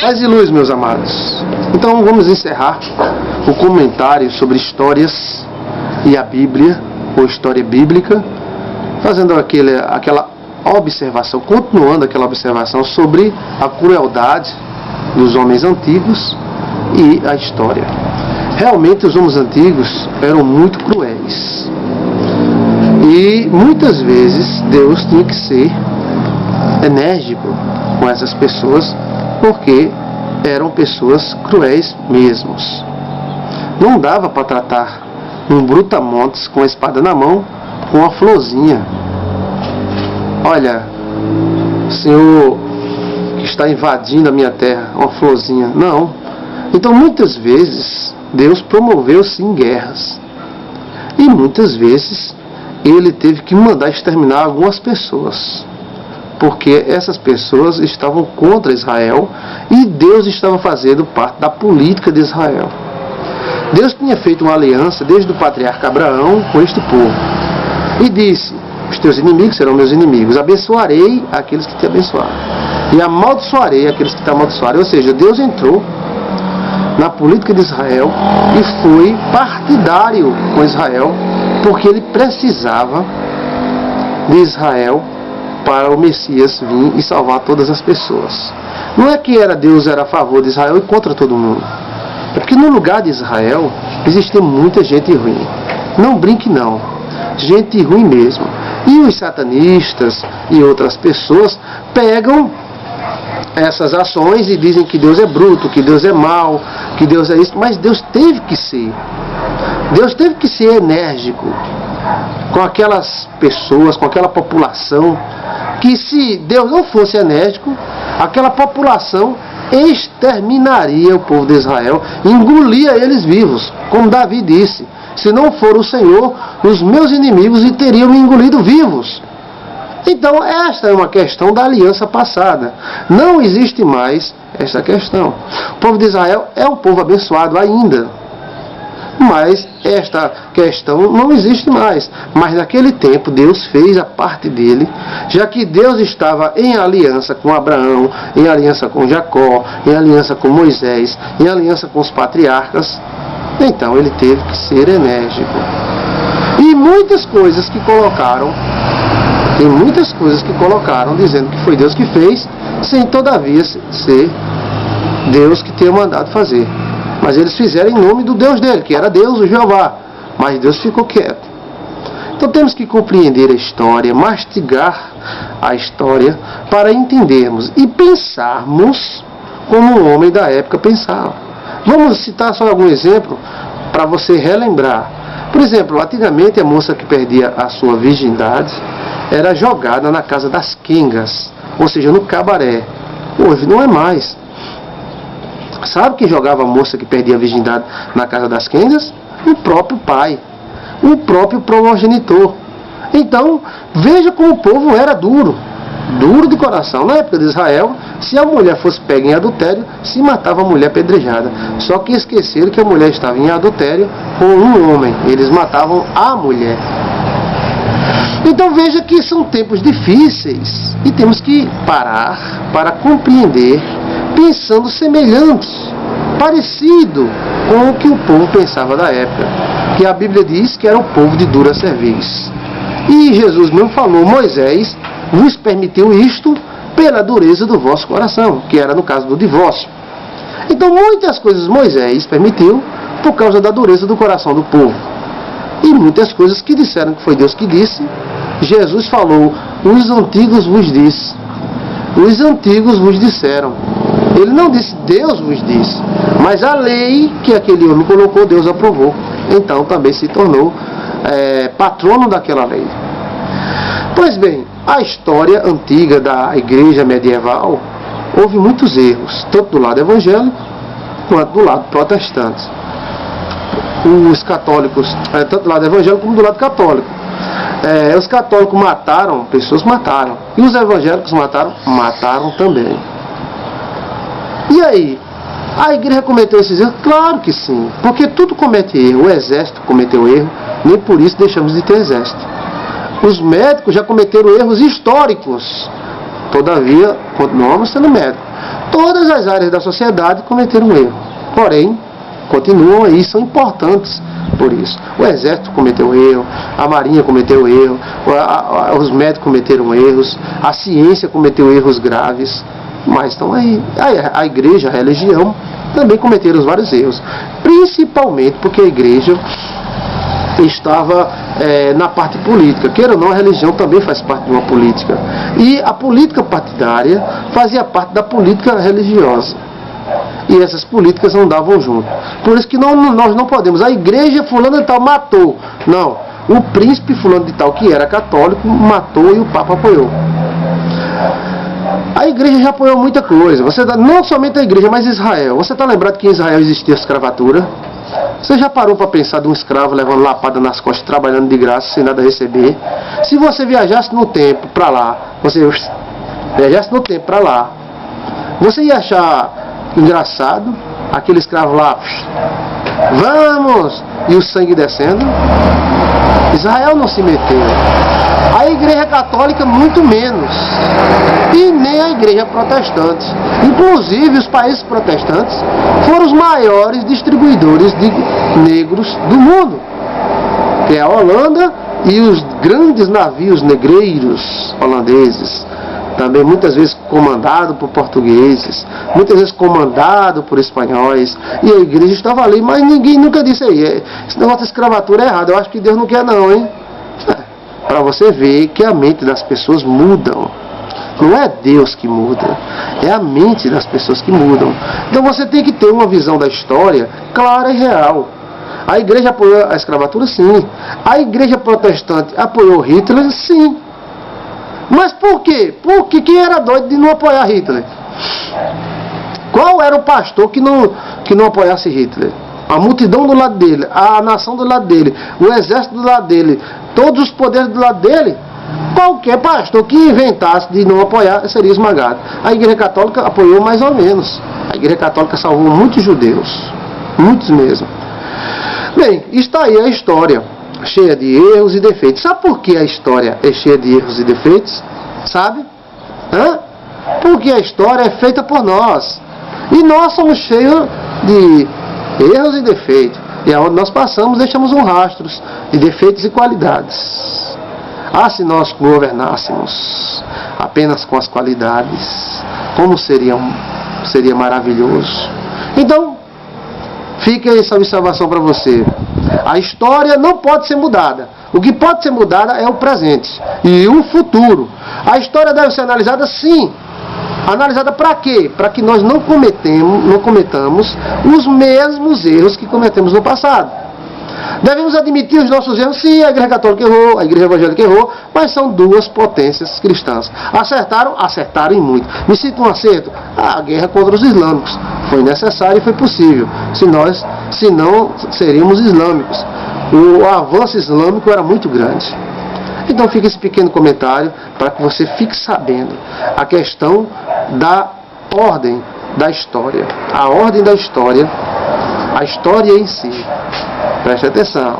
Paz e luz, meus amados. Então vamos encerrar o comentário sobre histórias e a Bíblia, ou história bíblica, fazendo aquela observação, continuando aquela observação sobre a crueldade dos homens antigos e a história. Realmente os homens antigos eram muito cruéis. E muitas vezes Deus tinha que ser enérgico com essas pessoas, porque eram pessoas cruéis mesmos. Não dava para tratar um brutamontes com a espada na mão, com uma florzinha. Olha, Senhor, que está invadindo a minha terra, uma florzinha. Não. Então muitas vezes Deus promoveu sim guerras. E muitas vezes Ele teve que mandar exterminar algumas pessoas, porque essas pessoas estavam contra Israel e Deus estava fazendo parte da política de Israel. Deus tinha feito uma aliança desde o patriarca Abraão com este povo e disse: os teus inimigos serão meus inimigos, abençoarei aqueles que te abençoarem e amaldiçoarei aqueles que te amaldiçoarem. Ou seja, Deus entrou na política de Israel e foi partidário com Israel, porque ele precisava de Israel para o Messias vir e salvar todas as pessoas. Não é que Deus era a favor de Israel e contra todo mundo. É porque no lugar de Israel existia muita gente ruim. Não brinque não. Gente ruim mesmo. E os satanistas e outras pessoas pegam essas ações e dizem que Deus é bruto, que Deus é mau, que Deus é isso. Mas Deus teve que ser. Deus teve que ser enérgico com aquelas pessoas, com aquela população, que se Deus não fosse enérgico, aquela população exterminaria o povo de Israel, engolia eles vivos, como Davi disse: se não for o Senhor, os meus inimigos teriam me engolido vivos. Então esta é uma questão da aliança passada. Não existe mais essa questão. O povo de Israel é um povo abençoado ainda, mas esta questão não existe mais. Mas naquele tempo Deus fez a parte dele, já que Deus estava em aliança com Abraão, em aliança com Jacó, em aliança com Moisés, em aliança com os patriarcas. Então ele teve que ser enérgico. E muitas coisas que colocaram, tem muitas coisas que colocaram dizendo que foi Deus que fez, sem todavia ser Deus que tenha mandado fazer. Mas eles fizeram em nome do Deus dele, que era Deus, o Jeová. Mas Deus ficou quieto. Então temos que compreender a história, mastigar a história, para entendermos e pensarmos como o homem da época pensava. Vamos citar só algum exemplo para você relembrar. Por exemplo, antigamente a moça que perdia a sua virgindade era jogada na casa das quengas, ou seja, no cabaré. Hoje não é mais. Sabe quem jogava a moça que perdia a virgindade na casa das quengas? O próprio pai, o próprio primogenitor. Então, veja como o povo era duro de coração. Na época de Israel, se a mulher fosse pega em adultério, se matava a mulher apedrejada. Só que esqueceram que a mulher estava em adultério com um homem. Eles matavam a mulher. Então veja que são tempos difíceis e temos que parar para compreender, pensando semelhantes, parecido com o que o povo pensava da época, que a Bíblia diz que era o povo de dura cerviz. E Jesus mesmo falou: Moisés vos permitiu isto pela dureza do vosso coração, que era no caso do divórcio. Então muitas coisas Moisés permitiu por causa da dureza do coração do povo. E muitas coisas que disseram que foi Deus que disse, Jesus falou: os antigos vos disse. Os antigos vos disseram. Ele não disse Deus vos disse, mas a lei que aquele homem colocou, Deus aprovou. Então também se tornou patrono daquela lei. Pois bem, a história antiga da igreja medieval, houve muitos erros, tanto do lado evangélico quanto do lado protestante. Os católicos, tanto do lado evangélico como do lado católico. Os católicos mataram, pessoas mataram. E os evangélicos mataram também. E aí? A igreja cometeu esses erros? Claro que sim. Porque tudo comete erro. O exército cometeu erro, nem por isso deixamos de ter exército. Os médicos já cometeram erros históricos. Todavia, continuamos sendo médicos. Todas as áreas da sociedade cometeram erro. Porém, continuam aí, são importantes por isso. O Exército cometeu erro, a Marinha cometeu erro, os médicos cometeram erros, a ciência cometeu erros graves, mas estão aí. A igreja, a religião, também cometeram vários erros. Principalmente porque a igreja estava na parte política. Queira ou não, a religião também faz parte de uma política. E a política partidária fazia parte da política religiosa. E essas políticas não davam junto. Por isso que nós não podemos. A igreja fulano de tal matou. Não. O príncipe fulano de tal, que era católico, matou e o Papa apoiou. A igreja já apoiou muita coisa. Não somente a igreja, mas Israel. Você está lembrado que em Israel existia escravatura? Você já parou para pensar de um escravo levando lapada nas costas, trabalhando de graça, sem nada receber? Se você viajasse no tempo para lá, você ia achar engraçado aquele escravo lá, vamos, e o sangue descendo? Israel não se meteu. A igreja católica muito menos. E nem a igreja protestante. Inclusive os países protestantes foram os maiores distribuidores de negros do mundo, que é a Holanda e os grandes navios negreiros holandeses, também muitas vezes comandado por portugueses, muitas vezes comandado por espanhóis, e a igreja estava ali, mas ninguém nunca disse aí, esse negócio de escravatura é errado, eu acho que Deus não quer não, hein? Para você ver que a mente das pessoas mudam. Não é Deus que muda, é a mente das pessoas que mudam. Então você tem que ter uma visão da história clara e real. A igreja apoiou a escravatura? Sim. A igreja protestante apoiou Hitler? Sim. Mas por quê? Porque quem era doido de não apoiar Hitler? Qual era o pastor que não apoiasse Hitler? A multidão do lado dele, a nação do lado dele, o exército do lado dele, todos os poderes do lado dele. Qualquer pastor que inventasse de não apoiar seria esmagado. A igreja católica apoiou mais ou menos. A igreja católica salvou muitos judeus. Muitos mesmo. Bem, está aí a história, cheia de erros e defeitos. Sabe por que a história é cheia de erros e defeitos? Sabe? Porque a história é feita por nós. E nós somos cheios de erros e defeitos. E aonde nós passamos, deixamos um rastro de defeitos e qualidades. Se nós governássemos apenas com as qualidades, como seria maravilhoso. Então, fica essa observação para você. A história não pode ser mudada. O que pode ser mudada é o presente e o futuro. A história deve ser analisada, sim. Analisada para quê? Para que nós não cometamos os mesmos erros que cometemos no passado. Devemos admitir os nossos erros. Sim, a igreja católica errou, a igreja evangélica errou, mas são duas potências cristãs. Acertaram em muito. Me cita um acerto? A guerra contra os islâmicos. Foi necessário e foi possível. Senão seríamos islâmicos. O avanço islâmico era muito grande. Então fica esse pequeno comentário para que você fique sabendo a questão da ordem da história. A ordem da história, a história em si. Preste atenção.